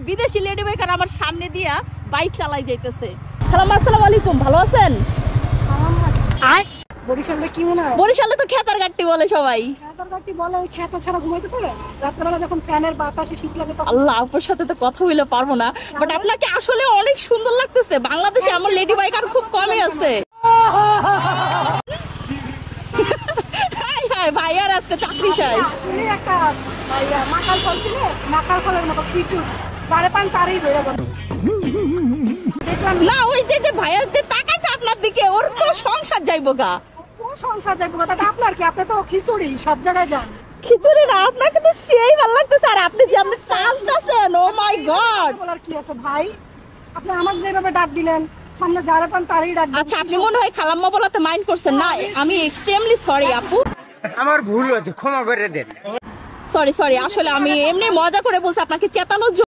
বিদেশি lady biker আমার সামনে দিয়া বাইক চালাই যাইতেছে। সালাম, আসসালামু আলাইকুম, ভালো আছেন? বরিশালে তো খেতার গাট্টি বলে সবাই। আল্লাহ, আপনার সাথে তো কথা হইলে পারবো না, বাট আপনাকে আসলে অনেক সুন্দর লাগতেছে। বাংলাদেশে আমার লেডি বাইকার খুব কমই আছে। ভাইয়ার আজকে চাকরি শেষ। না, ওই যে ভাইয়ার যে তাকাইছে আপনার দিকে, ওর তো সংসার যাইবো গা। সংসার যাইবো গা, আপনি আর কি? আপনি তো খিচুড়ি সব জায়গায় যান। খিচুড়ি না, আপনাকে তো সেই ভালো লাগতেছে। আর আপনি যে আপনি টানতেছেন, ও মাই গড। বলার কি আছে ভাই? আপনি আমাকে যেভাবে ডাক দিলেন, সামনে যারা পান তারই ডাক। আচ্ছা, আপনি মনে হয় খালাম্মা বলাতে মাইন্ড করছেন না? আমি এক্সট্রিমলি সরি আপু, আমার ভুল হয়েছে, ক্ষমা করে দেন। সরি, আসলে আমি এমনি মজা করে বলছি আপনাকে চেতানোর জন্য।